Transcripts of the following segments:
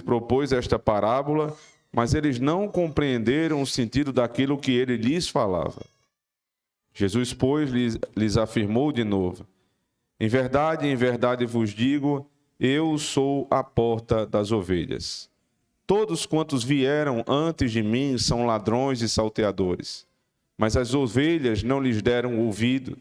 propôs esta parábola, mas eles não compreenderam o sentido daquilo que ele lhes falava. Jesus, pois, lhes afirmou de novo: em verdade vos digo, eu sou a porta das ovelhas. Todos quantos vieram antes de mim são ladrões e salteadores, mas as ovelhas não lhes deram ouvido.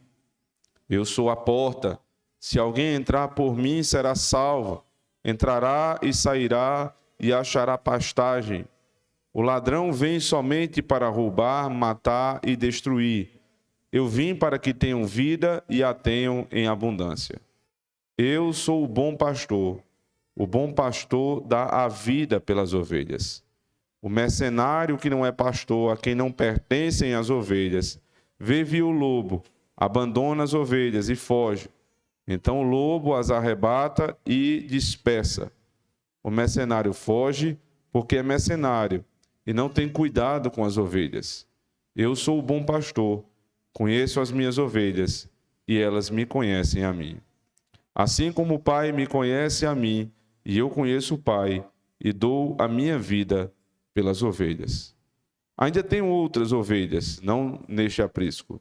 Eu sou a porta. Se alguém entrar por mim, será salvo. Entrará e sairá e achará pastagem. O ladrão vem somente para roubar, matar e destruir. Eu vim para que tenham vida e a tenham em abundância. Eu sou o bom pastor. O bom pastor dá a vida pelas ovelhas. O mercenário que não é pastor, a quem não pertencem as ovelhas, vê o lobo, abandona as ovelhas e foge. Então o lobo as arrebata e dispersa. O mercenário foge porque é mercenário e não tem cuidado com as ovelhas. Eu sou o bom pastor, conheço as minhas ovelhas e elas me conhecem a mim. Assim como o Pai me conhece a mim e eu conheço o Pai e dou a minha vida pelas ovelhas. Ainda tenho outras ovelhas, não neste aprisco.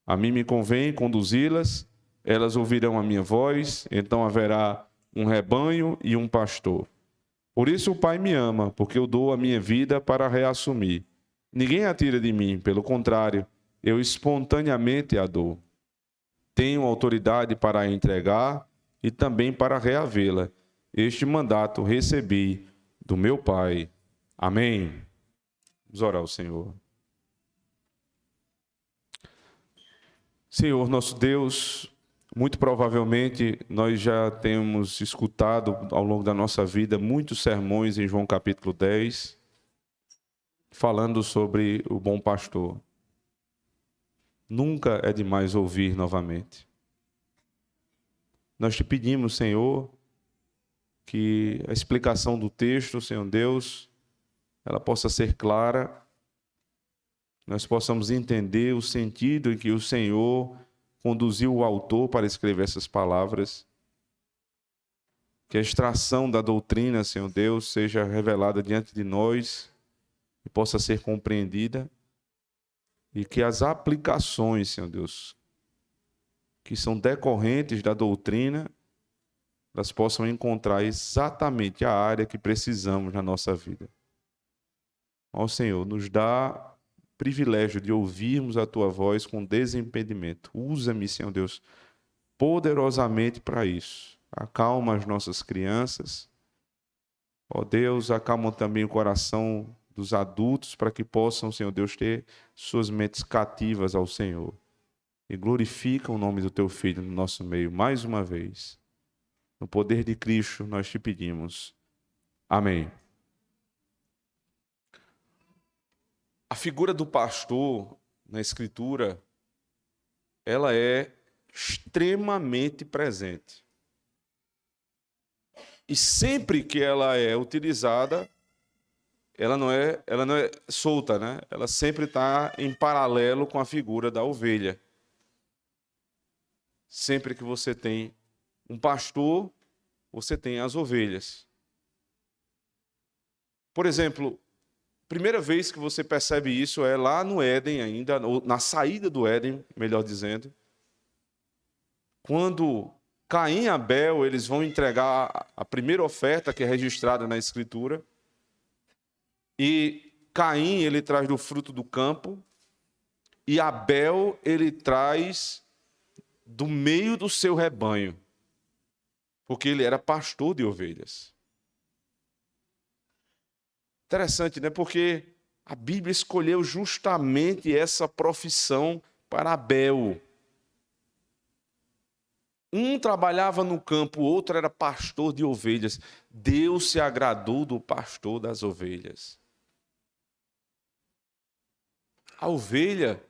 A mim me convém conduzi-las, elas ouvirão a minha voz, então haverá um rebanho e um pastor. Por isso o Pai me ama, porque eu dou a minha vida para reassumir. Ninguém a tira de mim, pelo contrário, eu espontaneamente a dou. Tenho autoridade para a entregar e também para reavê-la. Este mandato recebi do meu Pai. Amém. Vamos orar ao Senhor. Senhor, nosso Deus, muito provavelmente nós já temos escutado ao longo da nossa vida muitos sermões em João capítulo 10, falando sobre o bom pastor. Nunca é demais ouvir novamente. Nós te pedimos, Senhor, que a explicação do texto, Senhor Deus, ela possa ser clara, nós possamos entender o sentido em que o Senhor conduziu o autor para escrever essas palavras, que a extração da doutrina, Senhor Deus, seja revelada diante de nós e possa ser compreendida, e que as aplicações, Senhor Deus, que são decorrentes da doutrina, elas possam encontrar exatamente a área que precisamos na nossa vida. Ó Senhor, nos dá privilégio de ouvirmos a Tua voz com desimpedimento. Usa-me, Senhor Deus, poderosamente para isso. Acalma as nossas crianças. Ó Deus, acalma também o coração dos adultos para que possam, Senhor Deus, ter suas mentes cativas ao Senhor. E glorifica o nome do Teu Filho no nosso meio mais uma vez. No poder de Cristo nós te pedimos. Amém. A figura do pastor na Escritura, ela é extremamente presente. E sempre que ela é utilizada, ela não é solta, né? Ela sempre está em paralelo com a figura da ovelha. Sempre que você tem um pastor, você tem as ovelhas. Por exemplo, primeira vez que você percebe isso é lá no Éden ainda, ou na saída do Éden, melhor dizendo, quando Caim e Abel, eles vão entregar a primeira oferta que é registrada na Escritura, e Caim, ele traz do fruto do campo, e Abel, ele traz do meio do seu rebanho, porque ele era pastor de ovelhas. Interessante, né? Porque a Bíblia escolheu justamente essa profissão para Abel. Um trabalhava no campo, o outro era pastor de ovelhas. Deus se agradou do pastor das ovelhas. A ovelha,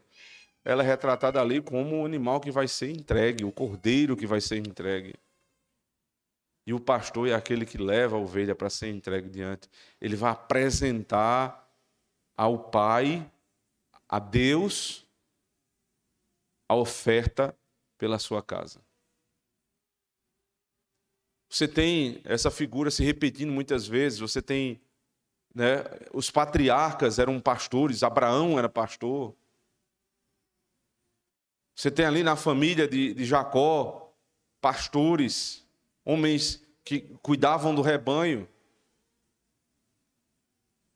ela é retratada ali como o animal que vai ser entregue, o cordeiro que vai ser entregue. E o pastor é aquele que leva a ovelha para ser entregue diante. Ele vai apresentar ao Pai, a Deus, a oferta pela sua casa. Você tem essa figura se repetindo muitas vezes. Você tem, né, os patriarcas eram pastores, Abraão era pastor. Você tem ali na família de Jacó, pastores, homens que cuidavam do rebanho.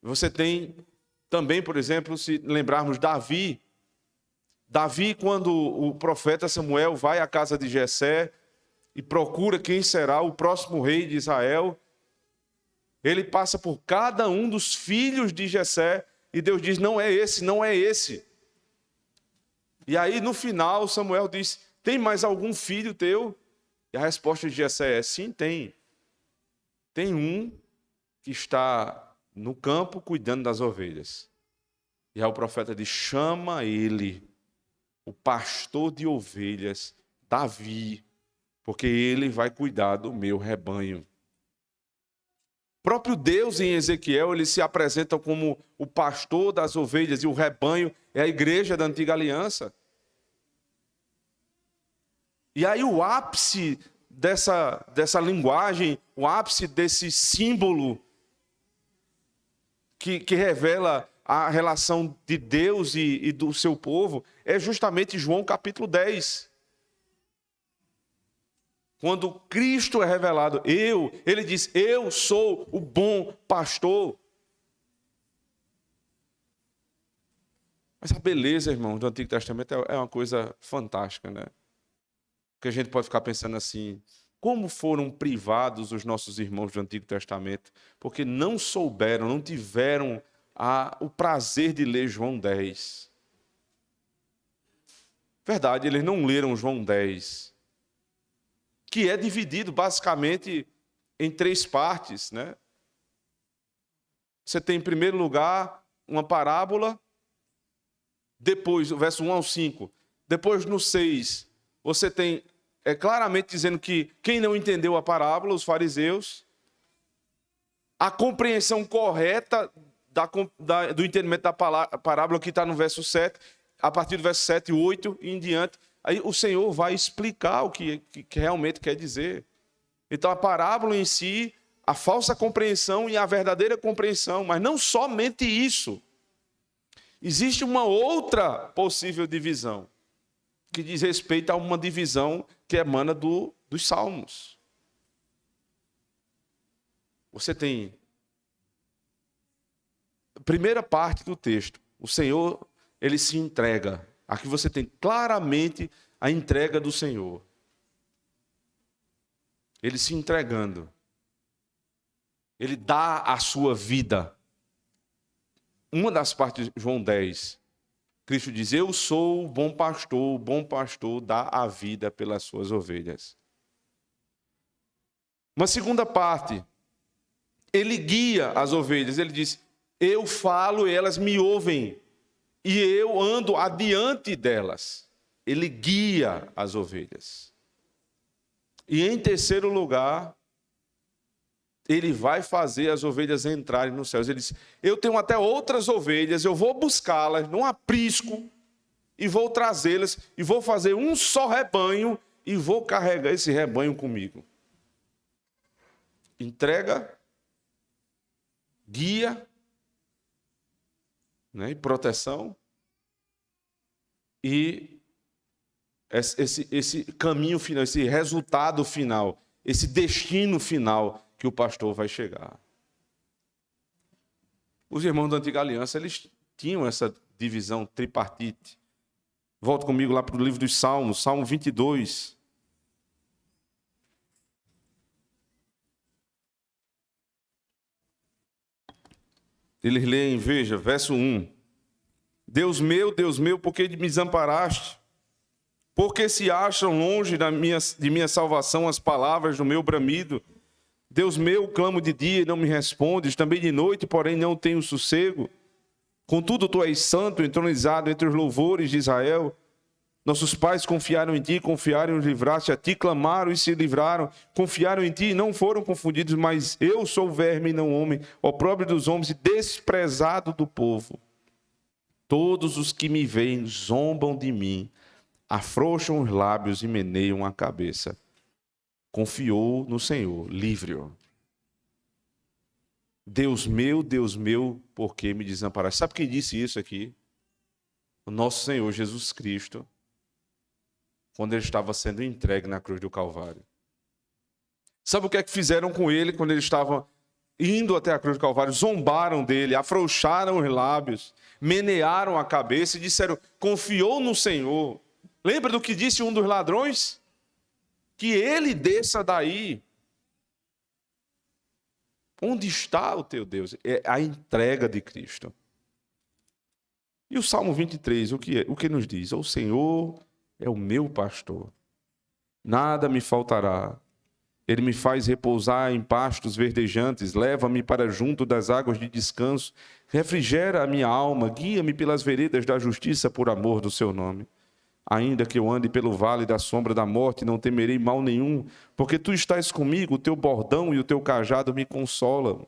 Você tem também, por exemplo, se lembrarmos Davi. Davi, quando o profeta Samuel vai à casa de Jessé e procura quem será o próximo rei de Israel, ele passa por cada um dos filhos de Jessé e Deus diz, não é esse, não é esse. E aí, no final, Samuel diz, tem mais algum filho teu? E a resposta de Jessé é, sim, tem. Tem um que está no campo cuidando das ovelhas. E aí o profeta diz, chama ele, o pastor de ovelhas, Davi, porque ele vai cuidar do meu rebanho. O próprio Deus em Ezequiel, ele se apresenta como o pastor das ovelhas e o rebanho é a igreja da antiga aliança. E aí o ápice dessa linguagem, o ápice desse símbolo que revela a relação de Deus e do seu povo, é justamente João capítulo 10. Quando Cristo é revelado, ele diz, eu sou o bom pastor. Mas a beleza, irmão, do Antigo Testamento é uma coisa fantástica, né? Porque a gente pode ficar pensando assim, como foram privados os nossos irmãos do Antigo Testamento, porque não souberam, não tiveram o prazer de ler João 10. Verdade, eles não leram João 10, que é dividido basicamente em 3 partes, né? Você tem, em primeiro lugar, uma parábola, depois, o verso 1 ao 5, depois no 6, você tem claramente dizendo que quem não entendeu a parábola, os fariseus, a compreensão correta do entendimento da parábola que está no verso 7, a partir do verso 7, 8 e em diante, aí o Senhor vai explicar o que realmente quer dizer. Então a parábola em si, a falsa compreensão e a verdadeira compreensão, mas não somente isso. Existe uma outra possível divisão, que diz respeito a uma divisão que emana dos Salmos. Você tem a primeira parte do texto, o Senhor, ele se entrega. Aqui você tem claramente a entrega do Senhor. Ele se entregando. Ele dá a sua vida. Uma das partes de João 10, Cristo diz, eu sou o bom pastor dá a vida pelas suas ovelhas. Uma segunda parte, ele guia as ovelhas, ele diz, eu falo e elas me ouvem, e eu ando adiante delas. Ele guia as ovelhas. E em terceiro lugar, ele vai fazer as ovelhas entrarem nos céus. Ele diz, eu tenho até outras ovelhas, eu vou buscá-las num aprisco, e vou trazê-las, e vou fazer um só rebanho, e vou carregar esse rebanho comigo. Entrega, guia, né, e proteção, e esse caminho final, esse resultado final, esse destino final que o pastor vai chegar. Os irmãos da Antiga Aliança, eles tinham essa divisão tripartite. Volta comigo lá para o livro dos Salmos, Salmo 22. Eles leem, veja, verso 1. Deus meu, por que me desamparaste? Porque se acham longe de minha salvação as palavras do meu bramido? Deus meu, clamo de dia e não me respondes, também de noite, porém não tenho sossego. Contudo, tu és santo, entronizado entre os louvores de Israel. Nossos pais confiaram em ti, confiaram e os livraste, a ti clamaram e se livraram, confiaram em ti e não foram confundidos, mas eu sou verme e não homem, opróbrio dos homens e desprezado do povo. Todos os que me veem zombam de mim, afrouxam os lábios e meneiam a cabeça. confiou no Senhor, livre-o. Deus meu, por que me desamparaste? Sabe quem disse isso aqui? O nosso Senhor Jesus Cristo, quando ele estava sendo entregue na cruz do Calvário. Sabe o que é que fizeram com ele quando ele estava indo até a cruz do Calvário? Zombaram dele, afrouxaram os lábios, menearam a cabeça e disseram: confiou no Senhor. Lembra do que disse um dos ladrões? Que ele desça daí. Onde está o teu Deus? É a entrega de Cristo. E o Salmo 23, o que nos diz? O Senhor é o meu pastor, nada me faltará. Ele me faz repousar em pastos verdejantes, leva-me para junto das águas de descanso, refrigera a minha alma, guia-me pelas veredas da justiça por amor do seu nome. Ainda que eu ande pelo vale da sombra da morte, não temerei mal nenhum, porque tu estás comigo, o teu bordão e o teu cajado me consolam.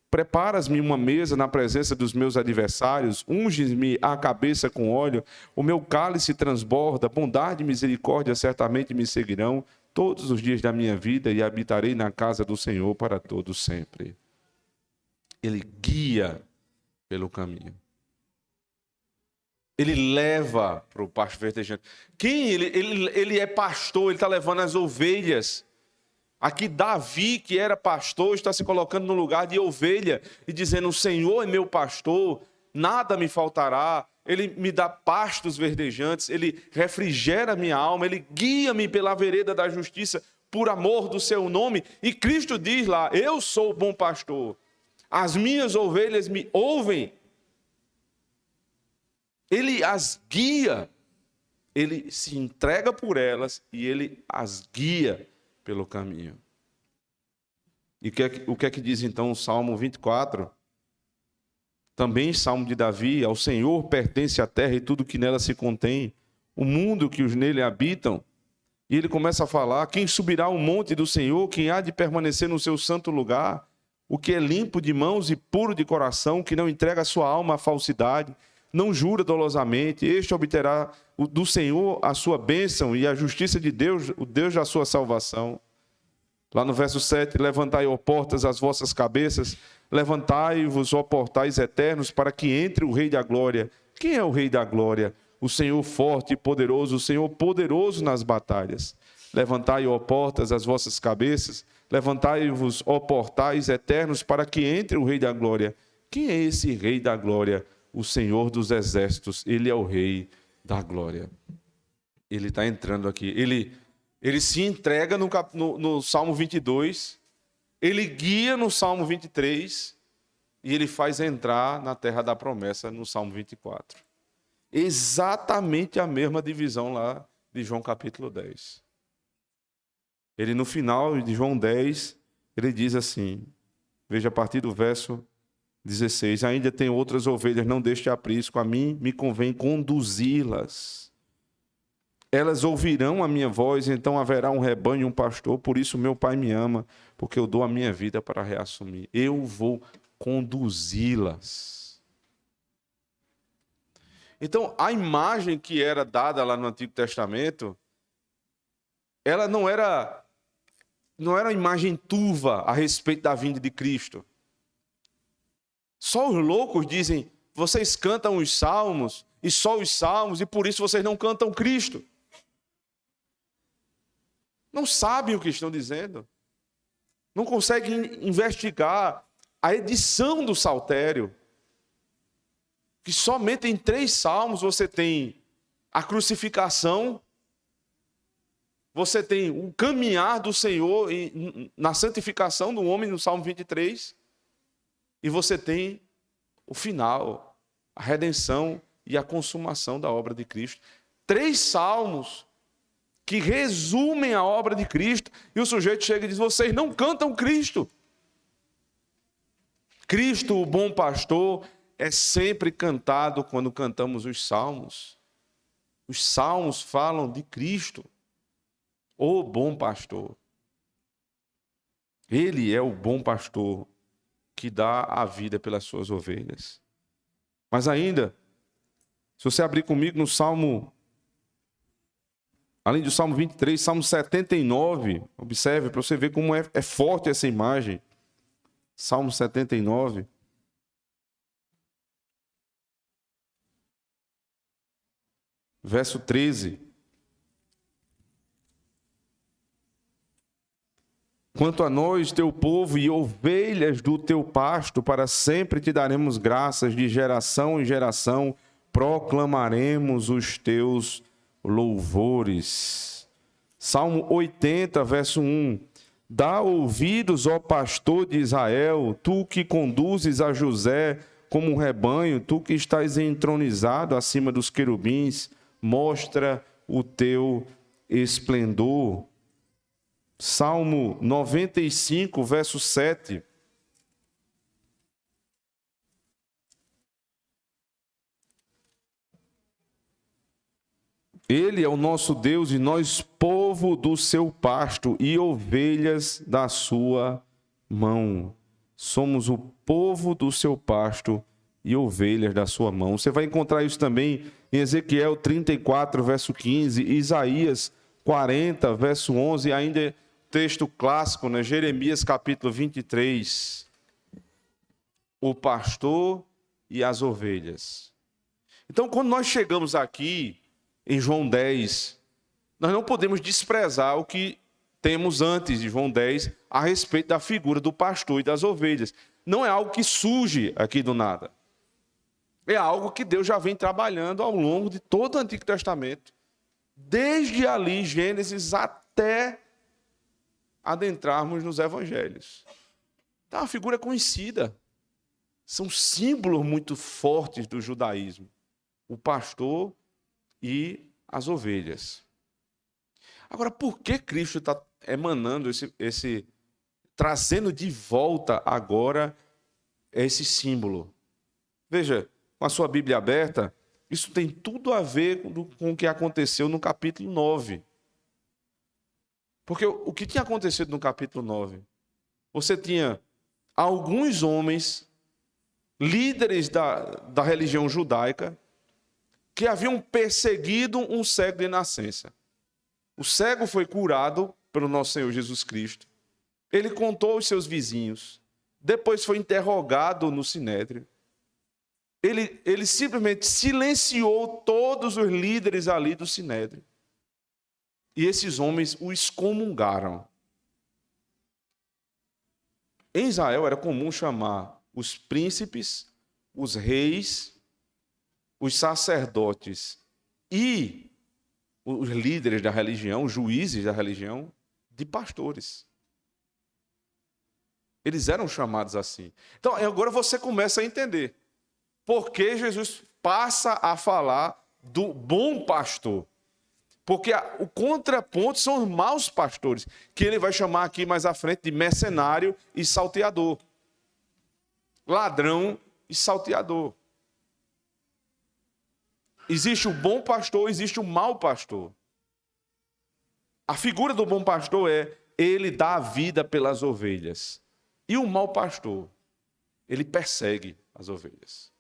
Preparas-me uma mesa na presença dos meus adversários, unges-me a cabeça com óleo, o meu cálice transborda, bondade e misericórdia certamente me seguirão todos os dias da minha vida e habitarei na casa do Senhor para todo sempre. Ele guia pelo caminho. Ele leva para o pasto verdejante. Quem ele é pastor, ele está levando as ovelhas. Aqui Davi, que era pastor, está se colocando no lugar de ovelha e dizendo: o Senhor é meu pastor, nada me faltará. Ele me dá pastos verdejantes, ele refrigera minha alma, ele guia-me pela vereda da justiça por amor do seu nome. E Cristo diz lá: eu sou o bom pastor, as minhas ovelhas me ouvem. Ele as guia, ele se entrega por elas e ele as guia pelo caminho. E o que é que diz então o Salmo 24? Também Salmo de Davi: ao Senhor pertence a terra e tudo que nela se contém, o mundo que os nele habitam. E ele começa a falar: quem subirá ao monte do Senhor, quem há de permanecer no seu santo lugar? O que é limpo de mãos e puro de coração, que não entrega a sua alma à falsidade, não jura dolosamente, este obterá do Senhor a sua bênção e a justiça de Deus, o Deus da sua salvação. Lá no verso 7, levantai, ó portas, as vossas cabeças, levantai-vos, ó portais eternos, para que entre o Rei da Glória. Quem é o Rei da Glória? O Senhor forte e poderoso, o Senhor poderoso nas batalhas. Levantai, ó portas, as vossas cabeças, levantai-vos, ó portais eternos, para que entre o Rei da Glória. Quem é esse Rei da Glória? O Senhor dos Exércitos, ele é o Rei da Glória. Ele está entrando aqui. Ele se entrega no Salmo 22, ele guia no Salmo 23 e ele faz entrar na terra da promessa no Salmo 24. Exatamente a mesma divisão lá de João capítulo 10. Ele no final de João 10, ele diz assim, veja a partir do verso 16, ainda tem outras ovelhas, não deixe aprisco, a mim me convém conduzi-las. Elas ouvirão a minha voz, então haverá um rebanho e um pastor, por isso meu Pai me ama, porque eu dou a minha vida para reassumir. Eu vou conduzi-las. Então, a imagem que era dada lá no Antigo Testamento, ela não era uma imagem turva a respeito da vinda de Cristo. Só os loucos dizem: vocês cantam os salmos, e só os salmos, e por isso vocês não cantam Cristo. Não sabem o que estão dizendo. Não conseguem investigar a edição do saltério. Que somente em 3 salmos você tem a crucificação, você tem o caminhar do Senhor na santificação do homem no Salmo 23, e você tem o final, a redenção e a consumação da obra de Cristo. 3 salmos que resumem a obra de Cristo, e o sujeito chega e diz: vocês não cantam Cristo. Cristo, o bom pastor, é sempre cantado quando cantamos os salmos. Os salmos falam de Cristo, o bom pastor. Ele é o bom pastor que dá a vida pelas suas ovelhas. Mas ainda, se você abrir comigo no Salmo Além do Salmo 23, Salmo 79, observe para você ver como é forte essa imagem. Salmo 79. Verso 13. Quanto a nós, teu povo e ovelhas do teu pasto, para sempre te daremos graças, de geração em geração proclamaremos os teus louvores. Salmo 80, verso 1. Dá ouvidos, ó pastor de Israel, tu que conduzes a José como um rebanho, tu que estás entronizado acima dos querubins, mostra o teu esplendor. Salmo 95, verso 7. Ele é o nosso Deus e nós, povo do seu pasto e ovelhas da sua mão. Somos o povo do seu pasto e ovelhas da sua mão. Você vai encontrar isso também em Ezequiel 34, verso 15, Isaías 40, verso 11, e ainda texto clássico, né? Jeremias capítulo 23. O pastor e as ovelhas. Então, quando nós chegamos aqui em João 10, nós não podemos desprezar o que temos antes de João 10 a respeito da figura do pastor e das ovelhas. Não é algo que surge aqui do nada. É algo que Deus já vem trabalhando ao longo de todo o Antigo Testamento. Desde ali, Gênesis, até adentrarmos nos Evangelhos. Então, a figura é conhecida. São símbolos muito fortes do judaísmo. O pastor e as ovelhas. Agora, por que Cristo está emanando trazendo de volta agora esse símbolo? Veja, com a sua Bíblia aberta, isso tem tudo a ver com o que aconteceu no capítulo 9. Porque o que tinha acontecido no capítulo 9? Você tinha alguns homens, líderes da religião judaica, que haviam perseguido um cego de nascença. O cego foi curado pelo nosso Senhor Jesus Cristo. Ele contou aos seus vizinhos. Depois foi interrogado no Sinédrio. Ele simplesmente silenciou todos os líderes ali do Sinédrio. E esses homens o excomungaram. Em Israel era comum chamar os príncipes, os reis, os sacerdotes e os líderes da religião, os juízes da religião, de pastores. Eles eram chamados assim. Então, agora você começa a entender por que Jesus passa a falar do bom pastor. Porque o contraponto são os maus pastores, que ele vai chamar aqui mais à frente de mercenário e salteador. Ladrão e salteador. Existe o bom pastor, existe o mau pastor. A figura do bom pastor é, ele dá a vida pelas ovelhas. E o mau pastor, ele persegue as ovelhas.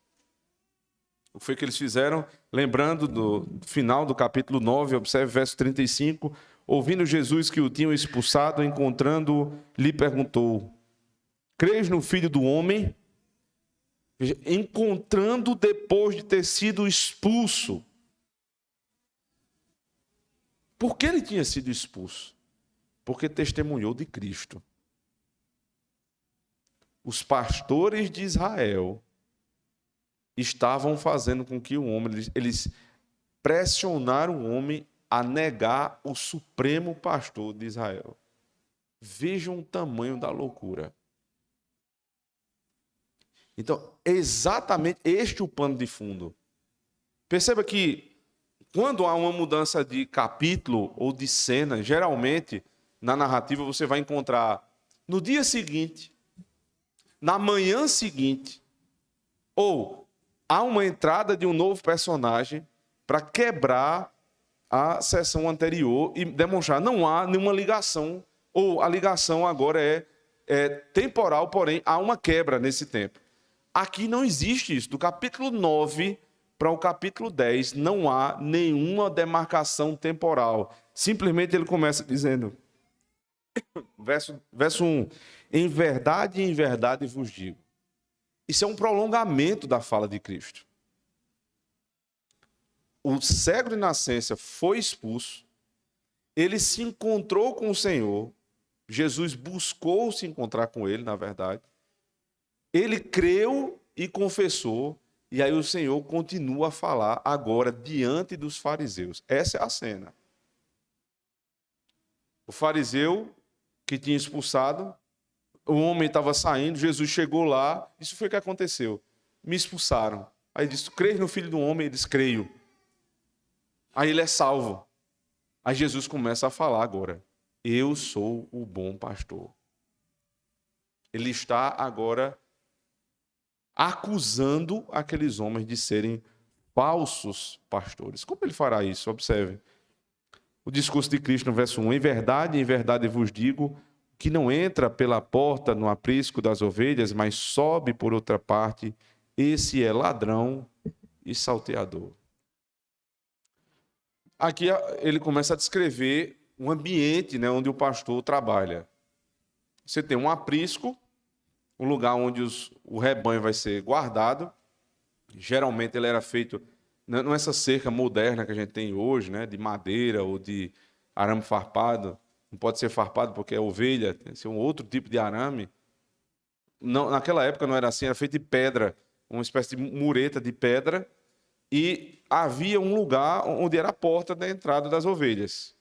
O que foi que eles fizeram? Lembrando do final do capítulo 9, observe verso 35. Ouvindo Jesus que o tinham expulsado, encontrando-o, lhe perguntou: crês no Filho do Homem? Encontrando depois de ter sido expulso. Por que ele tinha sido expulso? Porque testemunhou de Cristo. Os pastores de Israel estavam fazendo com que o homem, eles pressionaram o homem a negar o supremo pastor de Israel. Vejam o tamanho da loucura. Então, é exatamente este o pano de fundo. Perceba que, quando há uma mudança de capítulo ou de cena, geralmente, na narrativa, você vai encontrar no dia seguinte, na manhã seguinte, ou há uma entrada de um novo personagem para quebrar a sessão anterior e demonstrar que não há nenhuma ligação, ou a ligação agora é temporal, porém há uma quebra nesse tempo. Aqui não existe isso. Do capítulo 9 para o capítulo 10, não há nenhuma demarcação temporal. Simplesmente ele começa dizendo, verso 1, em verdade vos digo. Isso é um prolongamento da fala de Cristo. O cego de nascença foi expulso, ele se encontrou com o Senhor, Jesus buscou se encontrar com ele, na verdade. Ele creu e confessou, e aí o Senhor continua a falar agora diante dos fariseus. Essa é a cena. O fariseu que tinha expulsado, o homem estava saindo, Jesus chegou lá, isso foi o que aconteceu. Me expulsaram. Aí ele disse, crês no Filho do Homem? Ele disse, creio. Aí ele é salvo. Aí Jesus começa a falar agora, eu sou o bom pastor. Ele está agora acusando aqueles homens de serem falsos pastores. Como ele fará isso? Observe. O discurso de Cristo no verso 1, em verdade vos digo, que não entra pela porta no aprisco das ovelhas, mas sobe por outra parte, esse é ladrão e salteador. Aqui ele começa a descrever um ambiente, né, onde o pastor trabalha. Você tem um aprisco, um lugar onde o rebanho vai ser guardado. Geralmente ele era feito, não essa cerca moderna que a gente tem hoje, né, de madeira ou de arame farpado. Não pode ser farpado porque é ovelha, tem que ser um outro tipo de arame. Não, naquela época não era assim, era feito de pedra, uma espécie de mureta de pedra, e havia um lugar onde era a porta da entrada das ovelhas.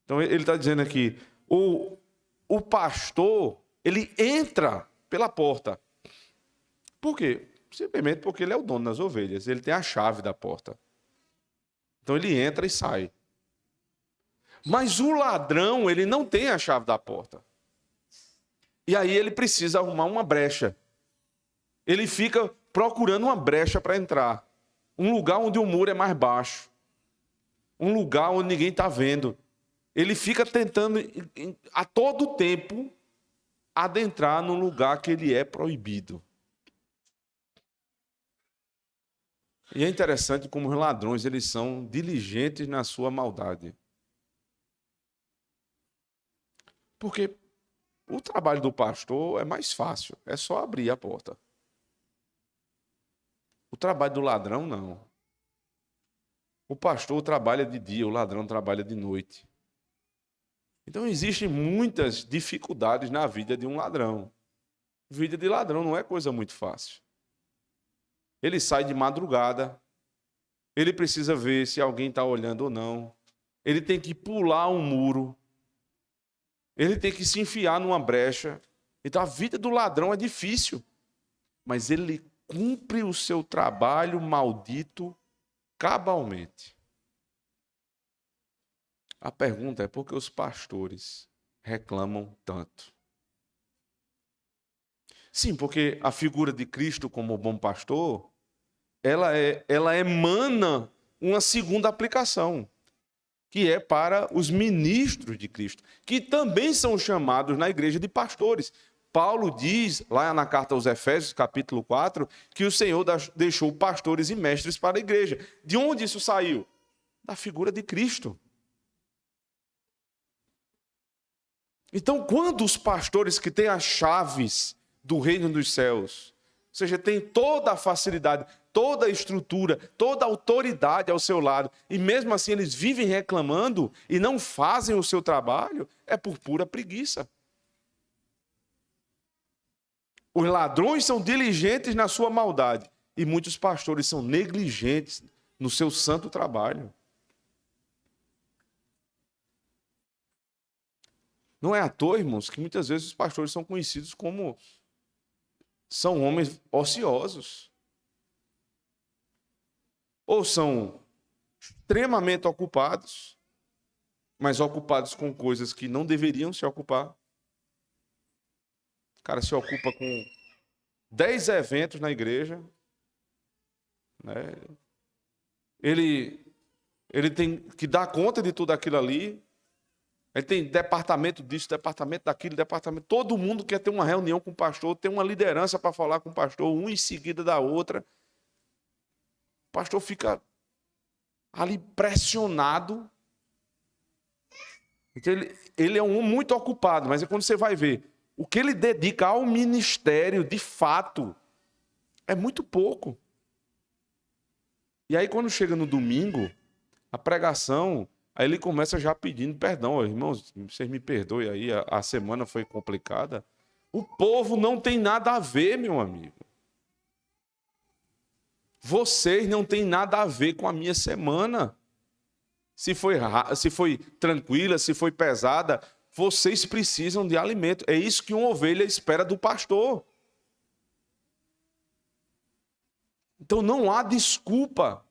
Então ele está dizendo aqui, o pastor, ele entra pela porta. Por quê? Simplesmente porque ele é o dono das ovelhas, ele tem a chave da porta. Então ele entra e sai. Mas o ladrão, ele não tem a chave da porta. E aí ele precisa arrumar uma brecha. Ele fica procurando uma brecha para entrar. Um lugar onde o muro é mais baixo. Um lugar onde ninguém está vendo. Ele fica tentando, a todo tempo, adentrar num lugar que ele é proibido. E é interessante como os ladrões, eles são diligentes na sua maldade. Porque o trabalho do pastor é mais fácil, é só abrir a porta. O trabalho do ladrão, não. O pastor trabalha de dia, o ladrão trabalha de noite. Então, existem muitas dificuldades na vida de um ladrão. Vida de ladrão não é coisa muito fácil. Ele sai de madrugada, ele precisa ver se alguém está olhando ou não. Ele tem que pular um muro. Ele tem que se enfiar numa brecha. Então, a vida do ladrão é difícil. Mas ele cumpre o seu trabalho maldito cabalmente. A pergunta é por que os pastores reclamam tanto? Sim, porque a figura de Cristo como bom pastor, ela emana uma segunda aplicação, que é para os ministros de Cristo, que também são chamados na igreja de pastores. Paulo diz, lá na carta aos Efésios, capítulo 4, que o Senhor deixou pastores e mestres para a igreja. De onde isso saiu? Da figura de Cristo. Então, quando os pastores que têm as chaves do reino dos céus, ou seja, têm toda a facilidade, toda a estrutura, toda a autoridade ao seu lado, e mesmo assim eles vivem reclamando e não fazem o seu trabalho, é por pura preguiça. Os ladrões são diligentes na sua maldade e muitos pastores são negligentes no seu santo trabalho. Não é à toa, irmãos, que muitas vezes os pastores são conhecidos como são homens ociosos. Ou são extremamente ocupados, mas ocupados com coisas que não deveriam se ocupar. O cara se ocupa com 10 eventos na igreja, né? Ele tem que dar conta de tudo aquilo ali. Ele tem departamento disso, departamento daquilo, departamento. Todo mundo quer ter uma reunião com o pastor, ter uma liderança para falar com o pastor, um em seguida da outra. pastor fica ali pressionado. Então, ele é um homem muito ocupado, mas é quando você vai ver o que ele dedica ao ministério, de fato, é muito pouco. E aí, quando chega no domingo, a pregação, aí ele começa já pedindo perdão. Ó, irmãos, vocês me perdoem aí, a semana foi complicada. O povo não tem nada a ver, meu amigo. Vocês não têm nada a ver com a minha semana. Se foi tranquila, se foi pesada, vocês precisam de alimento. É isso que uma ovelha espera do pastor. Então não há desculpa.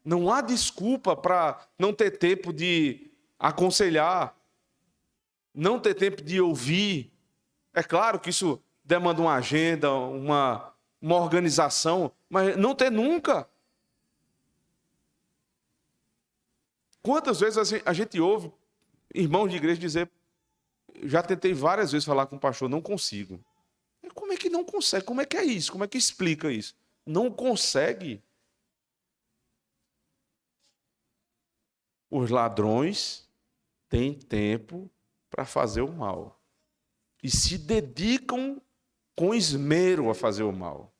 Não há desculpa para não ter tempo de aconselhar, não ter tempo de ouvir. É claro que isso demanda uma agenda, uma organização, mas não ter nunca. Quantas vezes a gente ouve irmãos de igreja dizer, já tentei várias vezes falar com o pastor, não consigo. Como é que não consegue? Como é que é isso? Como é que explica isso? Não consegue. Os ladrões têm tempo para fazer o mal. E se dedicam com esmero a fazer o mal.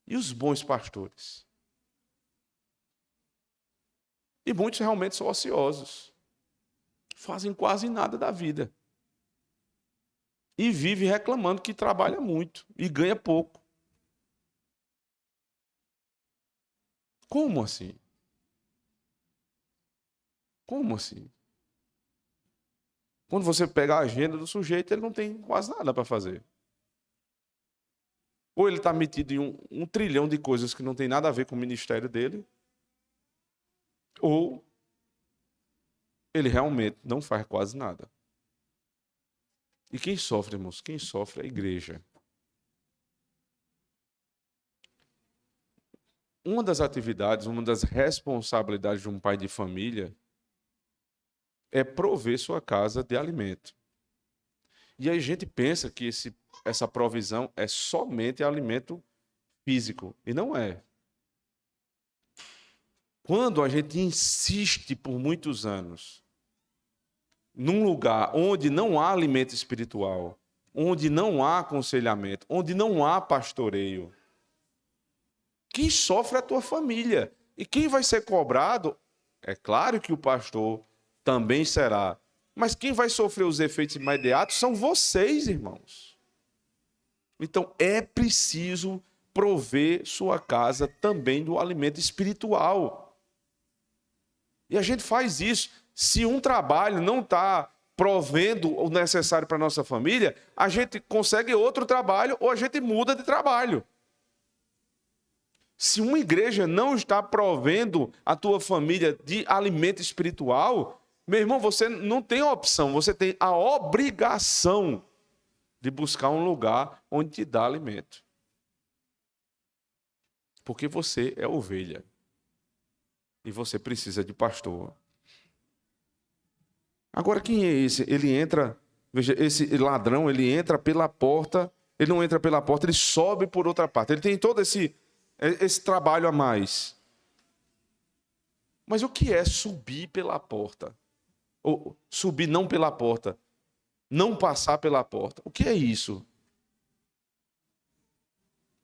E os bons pastores? E muitos realmente são ociosos. Fazem quase nada da vida. E vive reclamando que trabalha muito e ganha pouco. Como assim? Como assim? Quando você pega a agenda do sujeito, ele não tem quase nada para fazer. Ou ele está metido em um trilhão de coisas que não tem nada a ver com o ministério dele, ou ele realmente não faz quase nada. E quem sofre, irmãos? Quem sofre é a igreja. Uma das atividades, uma das responsabilidades de um pai de família é prover sua casa de alimento. E aí a gente pensa que essa provisão é somente alimento físico. E não é. Quando a gente insiste por muitos anos num lugar onde não há alimento espiritual, onde não há aconselhamento, onde não há pastoreio, quem sofre é a tua família. E quem vai ser cobrado, é claro que o pastor também será. Mas quem vai sofrer os efeitos imediatos são vocês, irmãos. Então é preciso prover sua casa também do alimento espiritual. E a gente faz isso. Se um trabalho não está provendo o necessário para a nossa família, a gente consegue outro trabalho ou a gente muda de trabalho. Se uma igreja não está provendo a tua família de alimento espiritual, meu irmão, você não tem opção, você tem a obrigação de buscar um lugar onde te dá alimento. Porque você é ovelha. E você precisa de pastor. Agora, quem é esse? Ele entra, veja, esse ladrão, ele entra pela porta, ele não entra pela porta, ele sobe por outra parte. Ele tem todo esse trabalho a mais. Mas o que é subir pela porta? Ou subir não pela porta, não passar pela porta. O que é isso?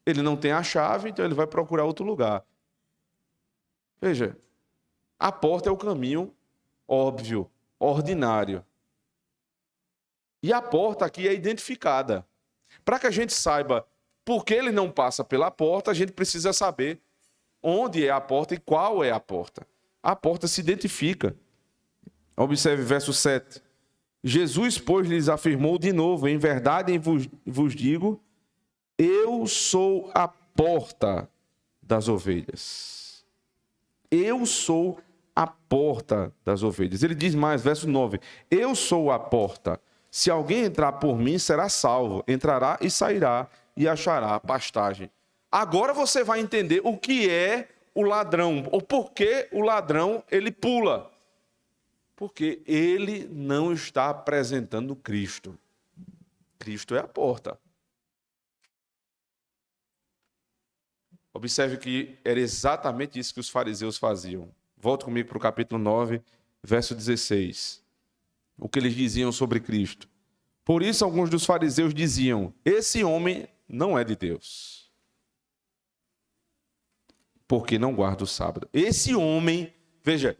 Ele não tem a chave, então ele vai procurar outro lugar. Veja, a porta é o caminho óbvio, ordinário. E a porta aqui é identificada. Para que a gente saiba por que ele não passa pela porta, a gente precisa saber onde é a porta e qual é a porta. A porta se identifica. Observe verso 7. Jesus, pois, lhes afirmou de novo, em verdade vos digo, eu sou a porta das ovelhas. Eu sou a porta das ovelhas. Ele diz mais, verso 9, eu sou a porta. Se alguém entrar por mim, será salvo. Entrará e sairá e achará pastagem. Agora você vai entender o que é o ladrão, ou por que o ladrão ele pula. Porque ele não está apresentando Cristo. Cristo é a porta. Observe que era exatamente isso que os fariseus faziam. Volta comigo para o capítulo 9, verso 16. O que eles diziam sobre Cristo. Por isso, alguns dos fariseus diziam: esse homem não é de Deus, porque não guarda o sábado. Esse homem, veja,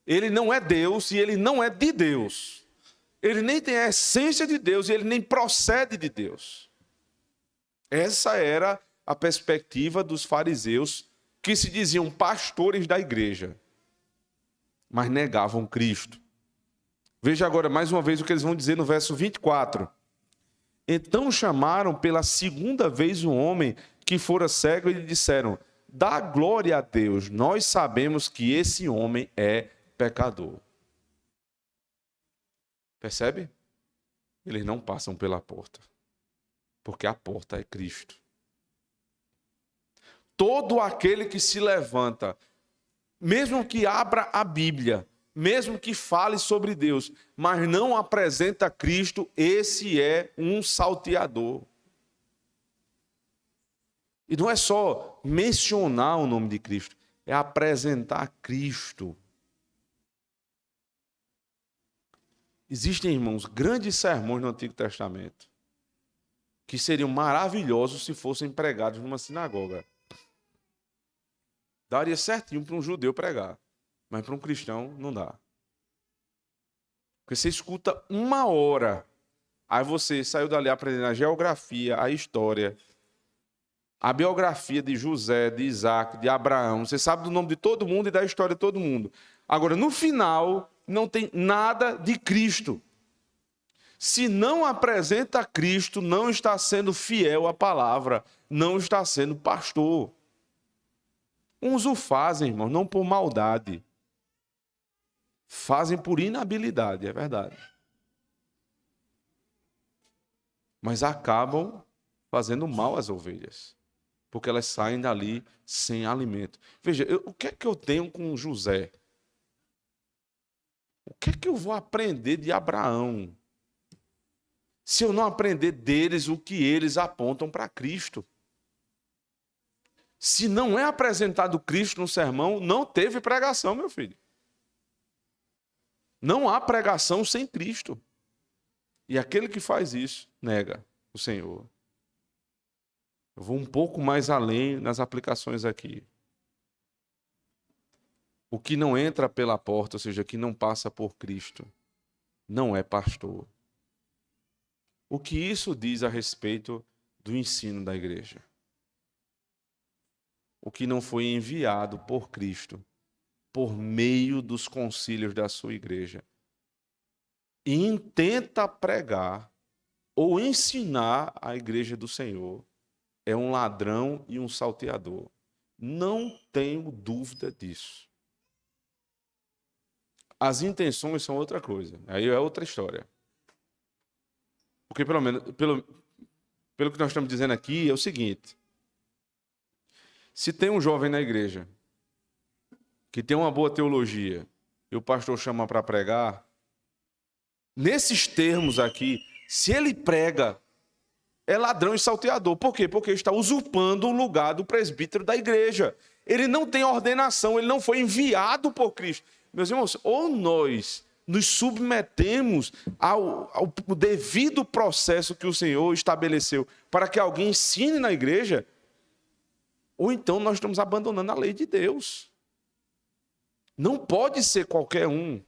ele não é Deus e ele não é de Deus. Ele nem tem a essência de Deus e ele nem procede de Deus. Essa era a perspectiva dos fariseus, que se diziam pastores da igreja, mas negavam Cristo. Veja agora mais uma vez o que eles vão dizer no verso 24. Então chamaram pela segunda vez um homem que fora cego e lhe disseram: dá glória a Deus, nós sabemos que esse homem é pecador. Percebe? Eles não passam pela porta, porque a porta é Cristo. Todo aquele que se levanta, mesmo que abra a Bíblia, mesmo que fale sobre Deus, mas não apresenta Cristo, esse é um salteador. E não é só mencionar o nome de Cristo, é apresentar Cristo. Existem, irmãos, grandes sermões no Antigo Testamento que seriam maravilhosos se fossem pregados numa sinagoga. Daria certinho para um judeu pregar, mas para um cristão não dá. Porque você escuta 1 hora, aí você saiu dali aprendendo a geografia, a história, a biografia de José, de Isaac, de Abraão. Você sabe do nome de todo mundo e da história de todo mundo. Agora, no final, não tem nada de Cristo. Se não apresenta Cristo, não está sendo fiel à palavra, não está sendo pastor. Uns o fazem, irmão, não por maldade. Fazem por inabilidade, é verdade. Mas acabam fazendo mal às ovelhas, porque elas saem dali sem alimento. Veja, o que é que eu tenho com José? O que é que eu vou aprender de Abraão, se eu não aprender deles o que eles apontam para Cristo? Se não é apresentado Cristo no sermão, não teve pregação, meu filho. Não há pregação sem Cristo. E aquele que faz isso, nega o Senhor. Eu vou um pouco mais além nas aplicações aqui. O que não entra pela porta, ou seja, que não passa por Cristo, não é pastor. O que isso diz a respeito do ensino da igreja? O que não foi enviado por Cristo, por meio dos concílios da sua igreja, e intenta pregar ou ensinar a igreja do Senhor, é um ladrão e um salteador. Não tenho dúvida disso. As intenções são outra coisa, aí é outra história. Porque pelo menos, pelo que nós estamos dizendo aqui, é o seguinte: se tem um jovem na igreja que tem uma boa teologia e o pastor chama para pregar, nesses termos aqui, se ele prega, é ladrão e salteador. Por quê? Porque está usurpando o lugar do presbítero da igreja. Ele não tem ordenação, ele não foi enviado por Cristo. Meus irmãos, ou nós nos submetemos ao devido processo que o Senhor estabeleceu para que alguém ensine na igreja, ou então nós estamos abandonando a lei de Deus. Não pode ser qualquer um.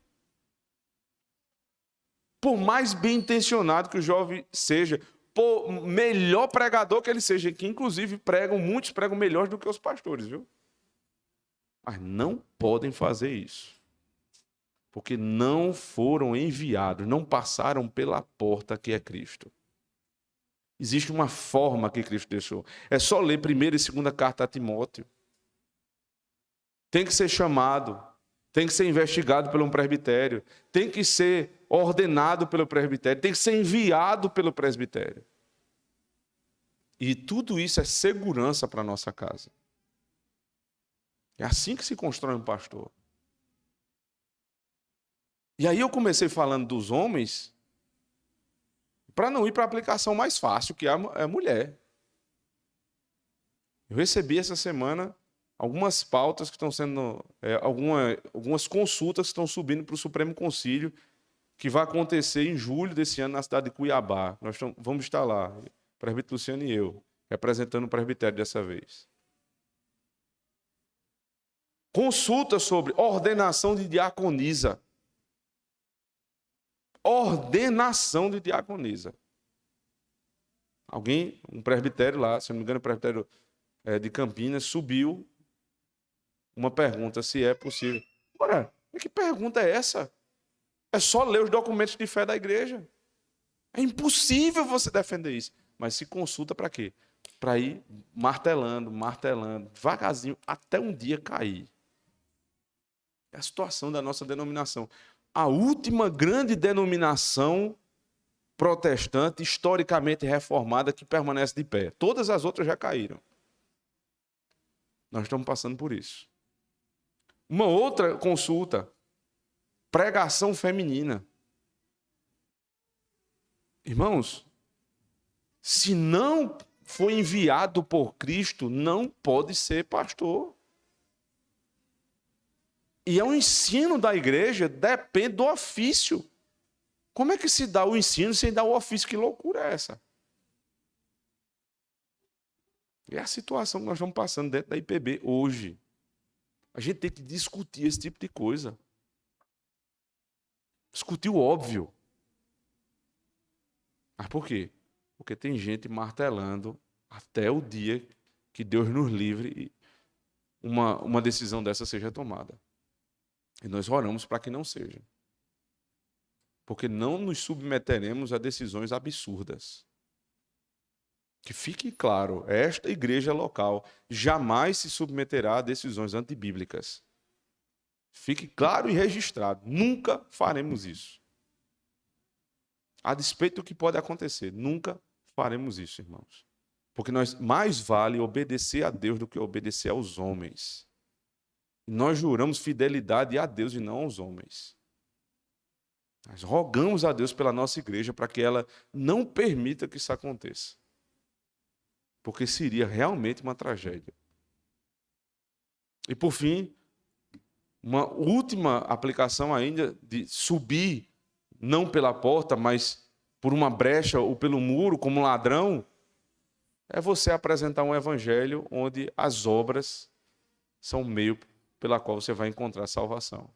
Por mais bem intencionado que o jovem seja, por melhor pregador que ele seja, que inclusive muitos pregam melhor do que os pastores, viu? Mas não podem fazer isso. Porque não foram enviados, não passaram pela porta que é Cristo. Existe uma forma que Cristo deixou. É só ler 1ª e 2ª carta a Timóteo. Tem que ser chamado, tem que ser investigado pelo presbitério, tem que ser ordenado pelo presbitério, tem que ser enviado pelo presbitério. E tudo isso é segurança para a nossa casa. É assim que se constrói um pastor. E aí eu comecei falando dos homens para não ir para a aplicação mais fácil, que é a mulher. Eu recebi essa semana algumas pautas que estão sendo, algumas consultas que estão subindo para o Supremo Concílio, que vai acontecer em julho desse ano na cidade de Cuiabá. Nós vamos estar lá, o presbítero Luciano e eu, representando o presbitério dessa vez. Consulta sobre ordenação de diaconisa. Ordenação de diaconisa. Alguém, um presbitério lá, se não me engano, o presbitério de Campinas, subiu uma pergunta se é possível. Ora, que pergunta é essa? É só ler os documentos de fé da igreja. É impossível você defender isso. Mas se consulta para quê? Para ir martelando, devagarzinho, até um dia cair. É a situação da nossa denominação. A última grande denominação protestante, historicamente reformada, que permanece de pé. Todas as outras já caíram. Nós estamos passando por isso. Uma outra consulta, pregação feminina. Irmãos, se não foi enviado por Cristo, não pode ser pastor. E é um ensino da igreja, depende do ofício. Como é que se dá o ensino sem dar o ofício? Que loucura é essa? É a situação que nós estamos passando dentro da IPB hoje. A gente tem que discutir esse tipo de coisa. Discutir o óbvio. Mas por quê? Porque tem gente martelando até o dia que Deus nos livre e uma decisão dessa seja tomada. E nós oramos para que não seja. Porque não nos submeteremos a decisões absurdas. Que fique claro, esta igreja local jamais se submeterá a decisões antibíblicas. Fique claro e registrado. Nunca faremos isso. A despeito do que pode acontecer, nunca faremos isso, irmãos. Porque mais vale obedecer a Deus do que obedecer aos homens. Nós juramos fidelidade a Deus e não aos homens. Nós rogamos a Deus pela nossa igreja para que ela não permita que isso aconteça. Porque seria realmente uma tragédia. E por fim, uma última aplicação ainda de subir, não pela porta, mas por uma brecha ou pelo muro, como ladrão, é você apresentar um evangelho onde as obras são o meio pela qual você vai encontrar salvação.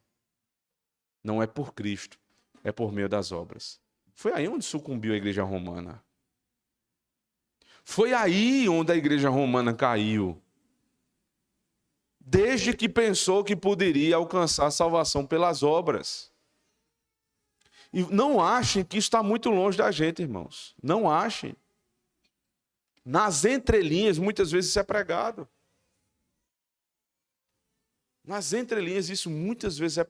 Não é por Cristo, é por meio das obras. Foi aí onde sucumbiu a igreja romana. Foi aí onde a igreja romana caiu. Desde que pensou que poderia alcançar a salvação pelas obras. E não achem que isso está muito longe da gente, irmãos. Não achem. Nas entrelinhas, muitas vezes isso é pregado. Nas entrelinhas, isso muitas vezes é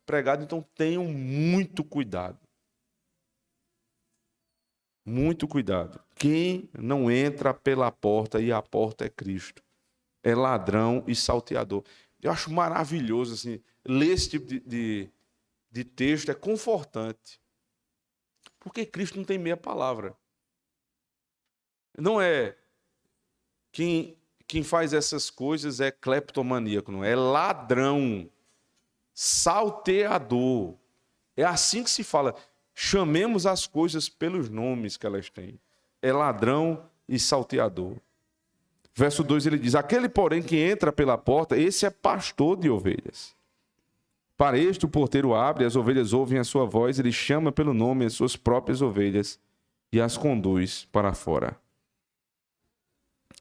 pregado, então tenham muito cuidado. Muito cuidado. Quem não entra pela porta, e a porta é Cristo, é ladrão e salteador. Eu acho maravilhoso, assim, ler esse tipo de texto, é confortante. Porque Cristo não tem meia palavra. Não é quem faz essas coisas é cleptomaníaco, não é? É ladrão, salteador. É assim que se fala. Chamemos as coisas pelos nomes que elas têm. É ladrão e salteador. Verso 2 ele diz: aquele, porém, que entra pela porta, esse é pastor de ovelhas. Para este o porteiro abre, as ovelhas ouvem a sua voz, ele chama pelo nome as suas próprias ovelhas e as conduz para fora.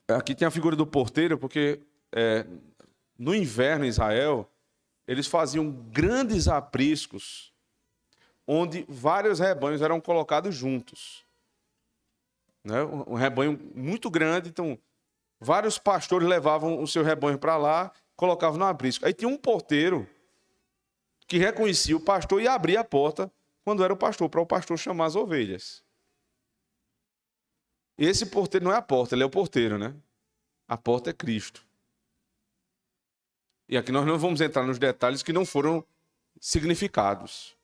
Aqui tem a figura do porteiro, porque no inverno em Israel, eles faziam grandes apriscos, onde vários rebanhos eram colocados juntos. Né? Um rebanho muito grande, então vários pastores levavam o seu rebanho para lá, colocavam no aprisco. Aí tinha um porteiro que reconhecia o pastor e abria a porta quando era o pastor, para o pastor chamar as ovelhas. Esse porteiro não é a porta, ele é o porteiro, né? A porta é Cristo. E aqui nós não vamos entrar nos detalhes que não foram significados.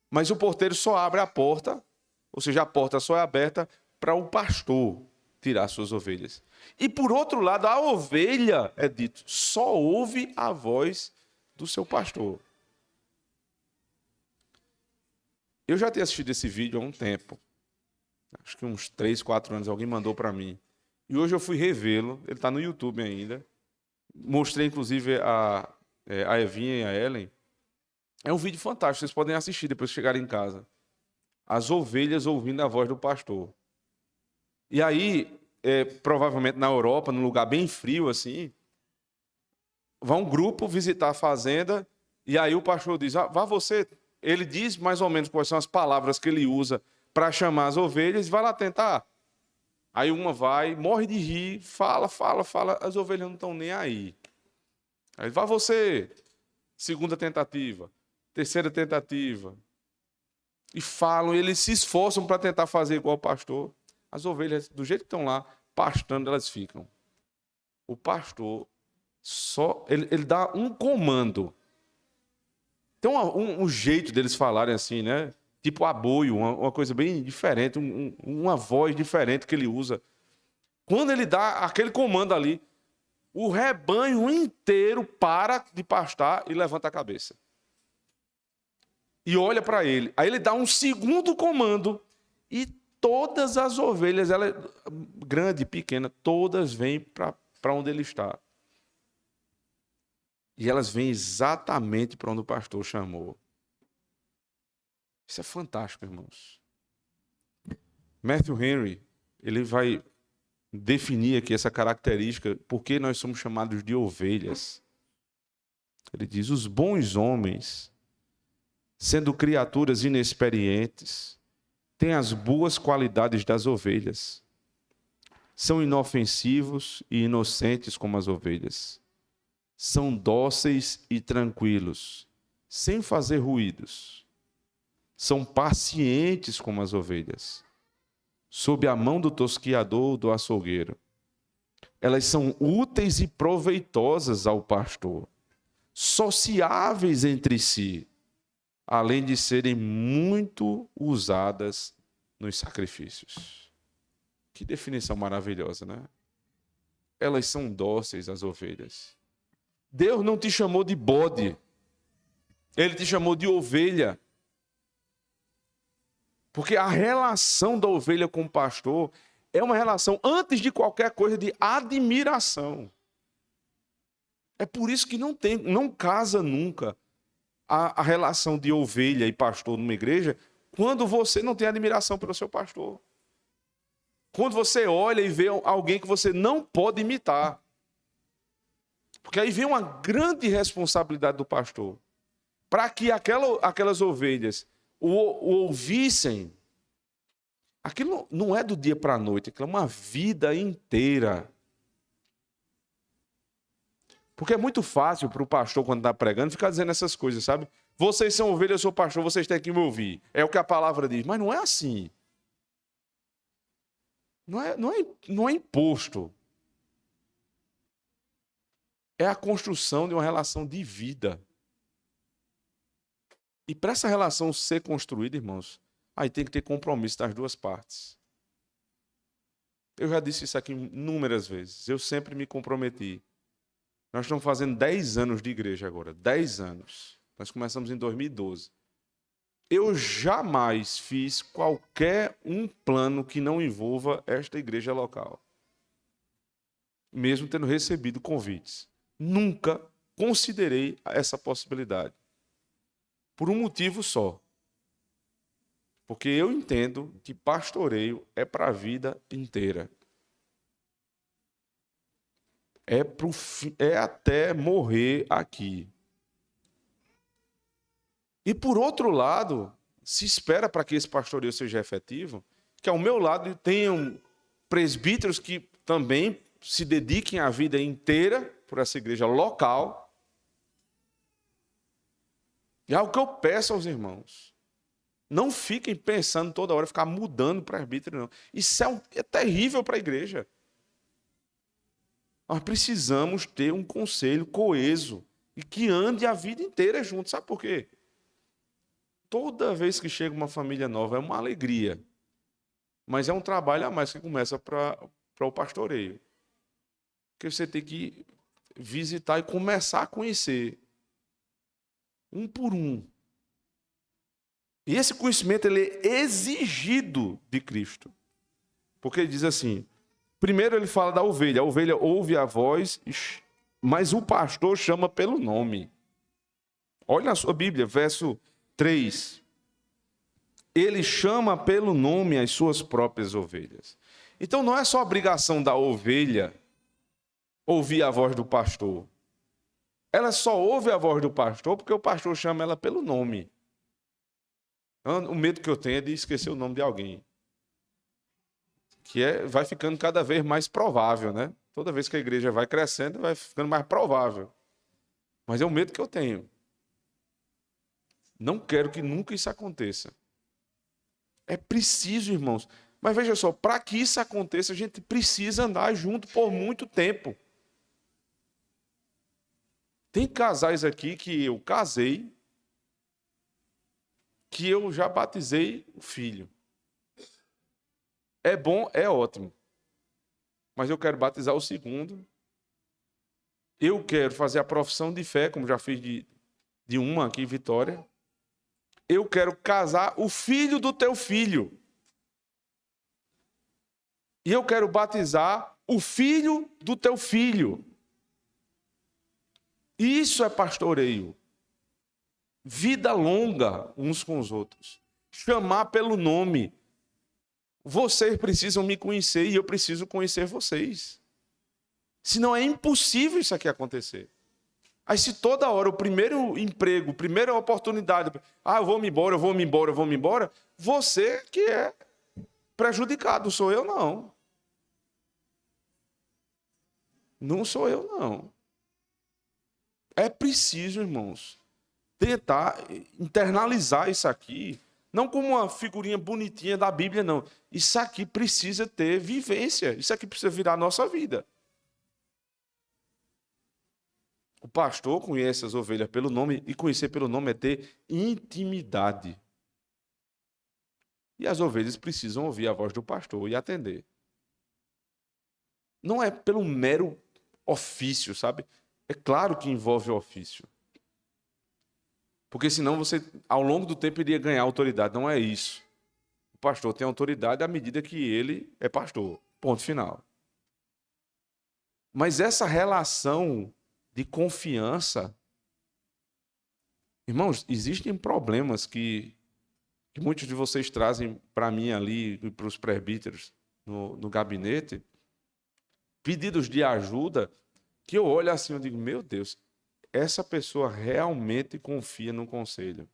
Mas o porteiro só abre a porta, ou seja, a porta só é aberta para o pastor tirar suas ovelhas. E por outro lado, a ovelha, é dito, só ouve a voz do seu pastor. Eu já tinha assistido esse vídeo há um tempo. Acho que uns 3, 4 anos, alguém mandou para mim. E hoje eu fui revê-lo, ele está no YouTube ainda. Mostrei, inclusive, a Evinha e a Ellen. É um vídeo fantástico, vocês podem assistir depois que chegarem em casa. As ovelhas ouvindo a voz do pastor. E aí, provavelmente na Europa, num lugar bem frio assim, vai um grupo visitar a fazenda, e aí o pastor diz, vá você. Ele diz mais ou menos quais são as palavras que ele usa para chamar as ovelhas, e vai lá tentar. Aí uma vai, morre de rir, fala, as ovelhas não estão nem aí. Aí vá você, segunda tentativa, terceira tentativa. E falam, eles se esforçam para tentar fazer igual o pastor. As ovelhas, do jeito que estão lá, pastando, elas ficam. O pastor, ele dá um comando. Tem um jeito deles falarem assim, né? Tipo aboio, uma coisa bem diferente, uma voz diferente que ele usa. Quando ele dá aquele comando ali, o rebanho inteiro para de pastar e levanta a cabeça. E olha para ele. Aí ele dá um segundo comando e todas as ovelhas, ela grande, pequena, todas vêm para onde ele está. E elas vêm exatamente para onde o pastor chamou. Isso é fantástico, irmãos. Matthew Henry, ele vai definir aqui essa característica, porque nós somos chamados de ovelhas. Ele diz, os bons homens, sendo criaturas inexperientes, têm as boas qualidades das ovelhas. São inofensivos e inocentes como as ovelhas. São dóceis e tranquilos, sem fazer ruídos. São pacientes como as ovelhas, sob a mão do tosquiador, do açougueiro. Elas são úteis e proveitosas ao pastor, sociáveis entre si, além de serem muito usadas nos sacrifícios. Que definição maravilhosa, né? Elas são dóceis, as ovelhas. Deus não te chamou de bode, Ele te chamou de ovelha. Porque a relação da ovelha com o pastor é uma relação, antes de qualquer coisa, de admiração. É por isso que não casa nunca a relação de ovelha e pastor numa igreja, quando você não tem admiração pelo seu pastor. Quando você olha e vê alguém que você não pode imitar. Porque aí vem uma grande responsabilidade do pastor. Para que aquelas ovelhas o ouvissem. Aquilo não é do dia para a noite, aquilo é uma vida inteira. Porque é muito fácil para o pastor, quando está pregando, ficar dizendo essas coisas, sabe? Vocês são ovelhas, eu sou pastor, vocês têm que me ouvir. É o que a palavra diz. Mas não é assim. Não é imposto. É a construção de uma relação de vida. E para essa relação ser construída, irmãos, aí tem que ter compromisso das duas partes. Eu já disse isso aqui inúmeras vezes. Eu sempre me comprometi. Nós estamos fazendo 10 anos de igreja agora. 10 anos. Nós começamos em 2012. Eu jamais fiz qualquer plano que não envolva esta igreja local. Mesmo tendo recebido convites. Nunca considerei essa possibilidade. Por um motivo só. Porque eu entendo que pastoreio é para a vida inteira. É até morrer aqui. E por outro lado, se espera para que esse pastoreio seja efetivo, que ao meu lado tenham presbíteros que também se dediquem a vida inteira por essa igreja local. E é o que eu peço aos irmãos. Não fiquem pensando toda hora, ficar mudando presbítero, não. Isso é terrível para a igreja. Nós precisamos ter um conselho coeso e que ande a vida inteira junto. Sabe por quê? Toda vez que chega uma família nova é uma alegria. Mas é um trabalho a mais que começa para o pastoreio. que você tem que visitar e começar a conhecer, um por um. E esse conhecimento ele é exigido de Cristo. Porque ele diz assim, primeiro ele fala da ovelha. A ovelha ouve a voz, mas o pastor chama pelo nome. Olha na sua Bíblia, verso 3. Ele chama pelo nome as suas próprias ovelhas. Então não é só obrigação da ovelha ouvir a voz do pastor. Ela só ouve a voz do pastor porque o pastor chama ela pelo nome. O medo que eu tenho é de esquecer o nome de alguém. Vai ficando cada vez mais provável, né? Toda vez que a igreja vai crescendo, vai ficando mais provável. Mas é o medo que eu tenho. Não quero que nunca isso aconteça. É preciso, irmãos. Mas veja só, para que isso aconteça, a gente precisa andar junto por muito tempo. Tem casais aqui que eu casei, que eu já batizei o filho. É bom, é ótimo. Mas eu quero batizar o segundo. Eu quero fazer a profissão de fé, como já fiz de uma aqui em Vitória. Eu quero casar o filho do teu filho. E eu quero batizar o filho do teu filho. Isso é pastoreio. Vida longa uns com os outros. Chamar pelo nome. Vocês precisam me conhecer e eu preciso conhecer vocês. Senão é impossível isso aqui acontecer. Aí se toda hora o primeiro emprego, a primeira oportunidade, eu vou me embora, você que é prejudicado, sou eu não. Não sou eu não. É preciso, irmãos, tentar internalizar isso aqui, não como uma figurinha bonitinha da Bíblia, não. Isso aqui precisa ter vivência, isso aqui precisa virar a nossa vida. O pastor conhece as ovelhas pelo nome, e conhecer pelo nome é ter intimidade. E as ovelhas precisam ouvir a voz do pastor e atender. Não é pelo mero ofício, sabe? É claro que envolve o ofício. Porque senão você, ao longo do tempo, iria ganhar autoridade. Não é isso. O pastor tem autoridade à medida que ele é pastor. Ponto final. Mas essa relação de confiança, irmãos, existem problemas que muitos de vocês trazem para mim ali e para os presbíteros no gabinete, pedidos de ajuda, que eu olho assim e digo, meu Deus, essa pessoa realmente confia no conselho.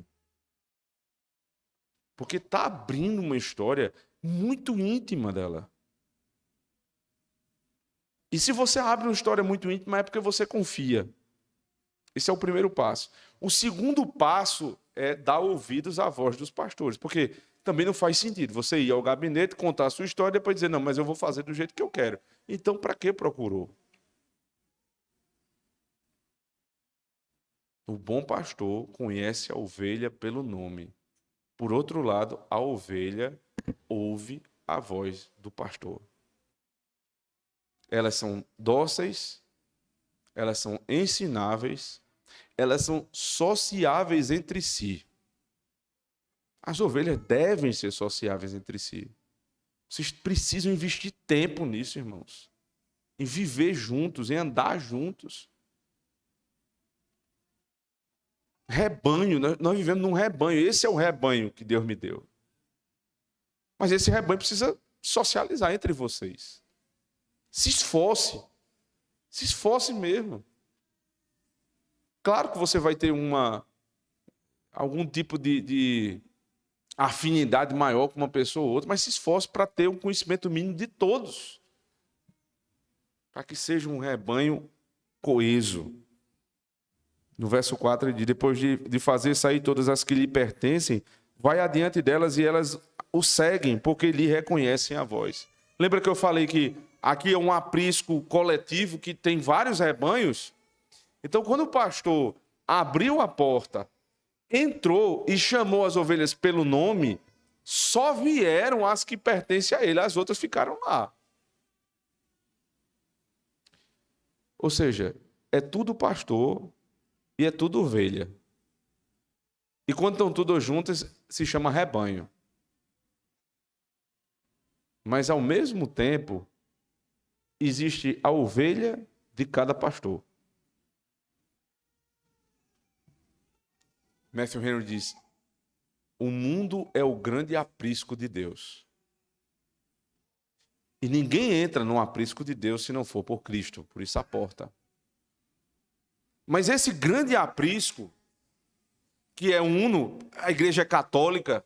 Porque está abrindo uma história muito íntima dela. E se você abre uma história muito íntima, é porque você confia. Esse é o primeiro passo. O segundo passo é dar ouvidos à voz dos pastores. Porque também não faz sentido você ir ao gabinete, contar a sua história e depois dizer, não, mas eu vou fazer do jeito que eu quero. Então, para que procurou? O bom pastor conhece a ovelha pelo nome. Por outro lado, a ovelha ouve a voz do pastor. Elas são dóceis, elas são ensináveis, elas são sociáveis entre si. As ovelhas devem ser sociáveis entre si. Vocês precisam investir tempo nisso, irmãos. Em viver juntos, em andar juntos. Rebanho, nós vivemos num rebanho. Esse é o rebanho que Deus me deu. Mas esse rebanho precisa socializar entre vocês. Se esforce. Se esforce mesmo. Claro que você vai ter algum tipo de afinidade maior com uma pessoa ou outra, mas se esforce para ter um conhecimento mínimo de todos. Para que seja um rebanho coeso. No verso 4, ele diz, depois de fazer sair todas as que lhe pertencem, vai adiante delas e elas o seguem, porque lhe reconhecem a voz. Lembra que eu falei que aqui é um aprisco coletivo que tem vários rebanhos? Então, quando o pastor abriu a porta, entrou e chamou as ovelhas pelo nome, só vieram as que pertencem a ele, as outras ficaram lá. Ou seja, é tudo pastor e é tudo ovelha. E quando estão todos juntos, se chama rebanho. Mas, ao mesmo tempo, existe a ovelha de cada pastor. Matthew Henry diz: o mundo é o grande aprisco de Deus. E ninguém entra no aprisco de Deus se não for por Cristo, por isso a porta. Mas esse grande aprisco, que é uno, a igreja é católica,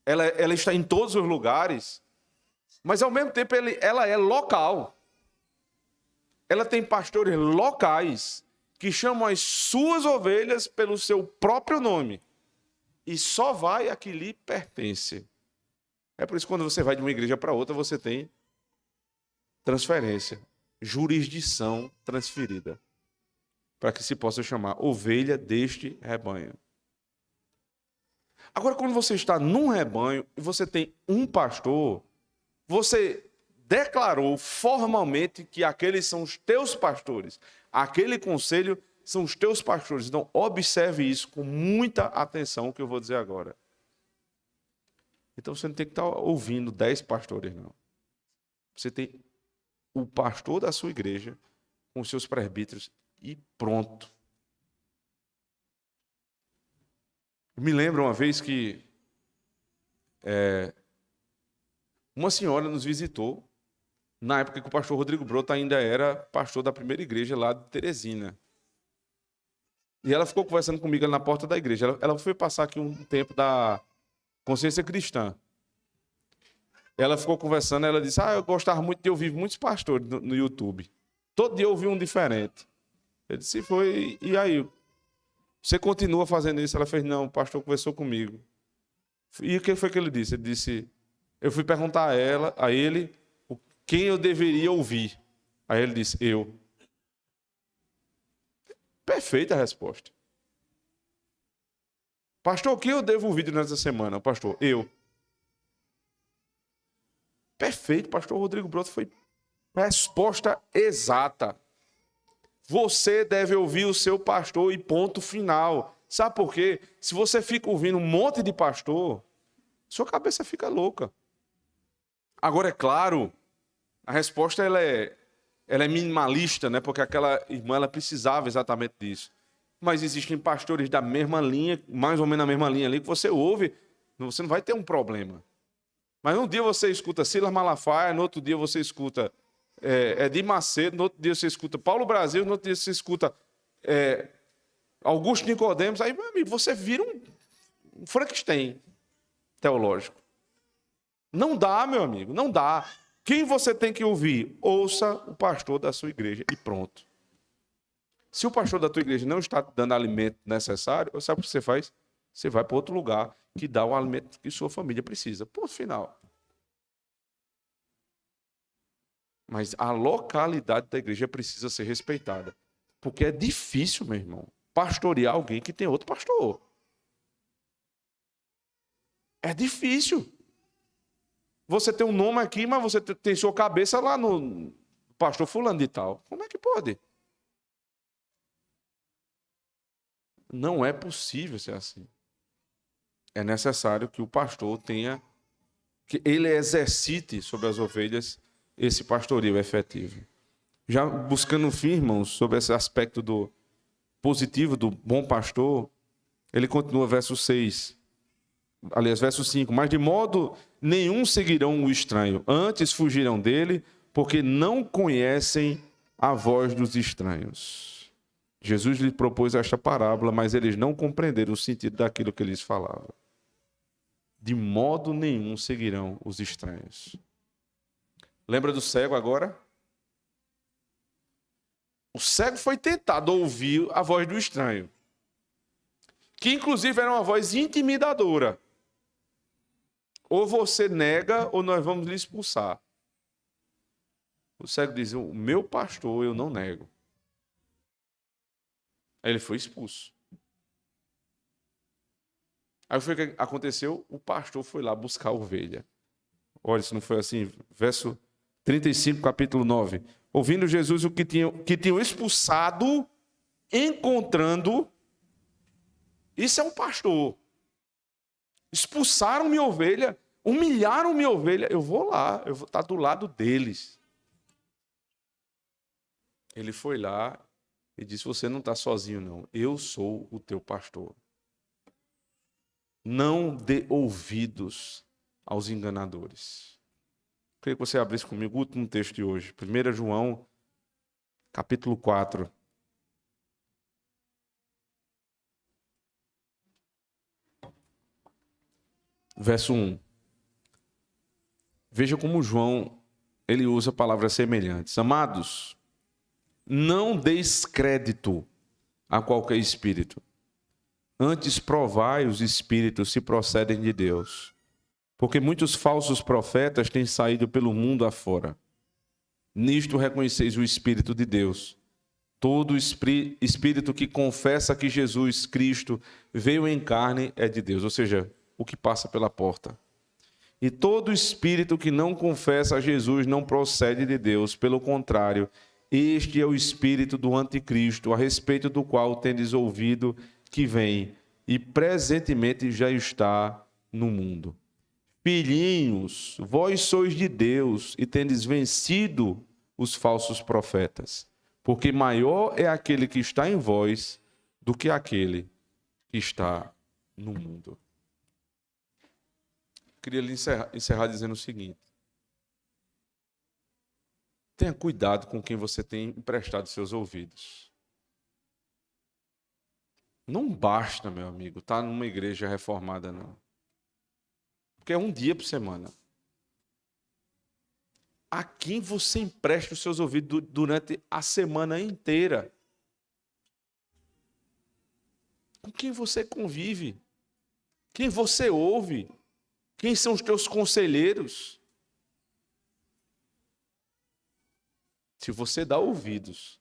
ela está em todos os lugares, mas ao mesmo tempo ela é local. Ela tem pastores locais que chamam as suas ovelhas pelo seu próprio nome. E só vai a que lhe pertence. É por isso que quando você vai de uma igreja para outra, você tem transferência, jurisdição transferida, para que se possa chamar ovelha deste rebanho. Agora, quando você está num rebanho e você tem um pastor, você declarou formalmente que aqueles são os teus pastores. Aquele conselho são os teus pastores. Então, observe isso com muita atenção, o que eu vou dizer agora. Então, você não tem que estar ouvindo 10 pastores, não. Você tem o pastor da sua igreja com os seus presbíteros e pronto. Eu me lembro uma vez que uma senhora nos visitou, na época que o pastor Rodrigo Broto ainda era pastor da primeira igreja lá de Teresina. E ela ficou conversando comigo ali na porta da igreja. Ela foi passar aqui um tempo da Consciência Cristã. Ela ficou conversando, ela disse: eu gostava muito de ouvir muitos pastores no YouTube. Todo dia eu ouvi um diferente. Eu disse: foi, e aí? Você continua fazendo isso? Ela fez: não, o pastor conversou comigo. E o que foi que ele disse? Ele disse: eu fui perguntar a ele quem eu deveria ouvir. Aí ele disse: eu. Perfeita a resposta. Pastor, quem eu devo ouvir nessa semana? Pastor, eu. Perfeito, pastor Rodrigo Broto, foi resposta exata. Você deve ouvir o seu pastor e ponto final. Sabe por quê? Se você fica ouvindo um monte de pastor, sua cabeça fica louca. Agora, é claro, a resposta ela é minimalista, né? Porque aquela irmã ela precisava exatamente disso. Mas existem pastores da mesma linha, mais ou menos na mesma linha ali, que você ouve, você não vai ter um problema. Mas um dia você escuta Silas Malafaia, no outro dia você escuta Edir Macedo, no outro dia você escuta Paulo Brasil, no outro dia você escuta Augusto Nicodemos. Aí, meu amigo, você vira um Frankenstein teológico. Não dá, meu amigo, não dá. Quem você tem que ouvir? Ouça o pastor da sua igreja e pronto. Se o pastor da tua igreja não está te dando alimento necessário, sabe o que você faz? Você vai para outro lugar que dá o alimento que sua família precisa. Ponto final. Mas a localidade da igreja precisa ser respeitada. Porque é difícil, meu irmão, pastorear alguém que tem outro pastor. É difícil. Você tem um nome aqui, mas você tem sua cabeça lá no pastor fulano de tal. Como é que pode? Não é possível ser assim. É necessário que o pastor tenha, que ele exercite sobre as ovelhas esse pastoreio efetivo. Já buscando fim, irmãos, sobre esse aspecto do positivo do bom pastor, ele continua verso 6. Aliás, verso 5. Mas de modo nenhum seguirão o estranho, antes fugirão dele, porque não conhecem a voz dos estranhos. Jesus lhe propôs esta parábola, mas eles não compreenderam o sentido daquilo que lhes falava. De modo nenhum seguirão os estranhos. Lembra do cego agora? O cego foi tentado ouvir a voz do estranho, que inclusive era uma voz intimidadora. Ou você nega, ou nós vamos lhe expulsar. O cego diz: o meu pastor eu não nego. Aí ele foi expulso. Aí foi o que aconteceu? O pastor foi lá buscar a ovelha. Olha, se não foi assim, verso 35, capítulo 9. ouvindo Jesus o que tinham expulsado, encontrando. Isso é um pastor. Expulsaram minha ovelha, humilharam minha ovelha. Eu vou lá, eu vou estar do lado deles. Ele foi lá e disse: você não está sozinho, não. Eu sou o teu pastor. Não dê ouvidos aos enganadores. Queria que você abrisse comigo o último texto de hoje. 1 João, capítulo 4. Verso 1. Veja como João, ele usa palavras semelhantes. Amados, não deis crédito a qualquer espírito. Antes provai os espíritos se procedem de Deus. Porque muitos falsos profetas têm saído pelo mundo afora. Nisto reconheceis o Espírito de Deus. Todo espírito que confessa que Jesus Cristo veio em carne é de Deus, ou seja, o que passa pela porta. E todo espírito que não confessa a Jesus não procede de Deus, pelo contrário, este é o espírito do anticristo, a respeito do qual tendes ouvido que vem e presentemente já está no mundo. Filhinhos, vós sois de Deus e tendes vencido os falsos profetas, porque maior é aquele que está em vós do que aquele que está no mundo. Queria lhe encerrar dizendo o seguinte: tenha cuidado com quem você tem emprestado seus ouvidos. Não basta, meu amigo, estar numa igreja reformada, não. Porque é um dia por semana. A quem você empresta os seus ouvidos durante a semana inteira? Com quem você convive? Quem você ouve? Quem são os teus conselheiros? Se você dá ouvidos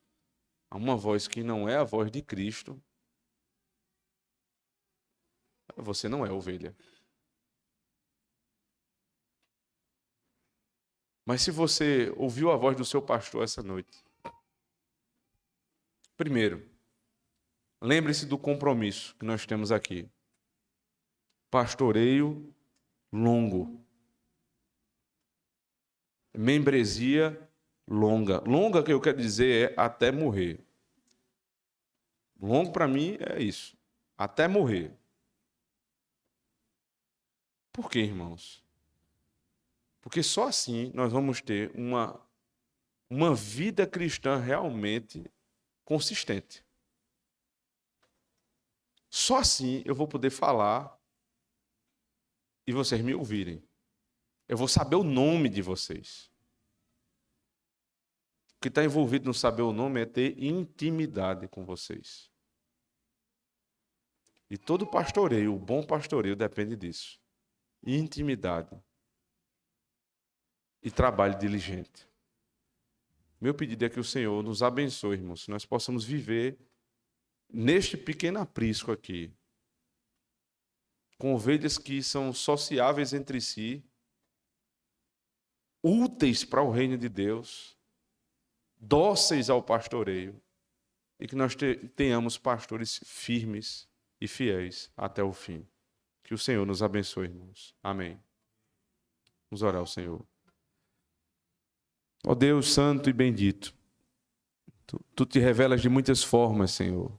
a uma voz que não é a voz de Cristo, você não é ovelha. Mas se você ouviu a voz do seu pastor essa noite, primeiro, lembre-se do compromisso que nós temos aqui. Pastoreio longo. Membresia longa. Longa, que eu quero dizer, é até morrer. Longo para mim é isso. Até morrer. Por quê, irmãos? Porque só assim nós vamos ter uma vida cristã realmente consistente. Só assim eu vou poder falar e vocês me ouvirem. Eu vou saber o nome de vocês. O que está envolvido no saber o nome é ter intimidade com vocês. E todo pastoreio, o bom pastoreio, depende disso. Intimidade. E trabalho diligente. Meu pedido é que o Senhor nos abençoe, irmãos, se nós possamos viver neste pequeno aprisco aqui, com ovelhas que são sociáveis entre si, úteis para o reino de Deus, dóceis ao pastoreio, e que nós tenhamos pastores firmes e fiéis até o fim. Que o Senhor nos abençoe, irmãos. Amém. Vamos orar ao Senhor. Ó Deus santo e bendito, Tu te revelas de muitas formas, Senhor.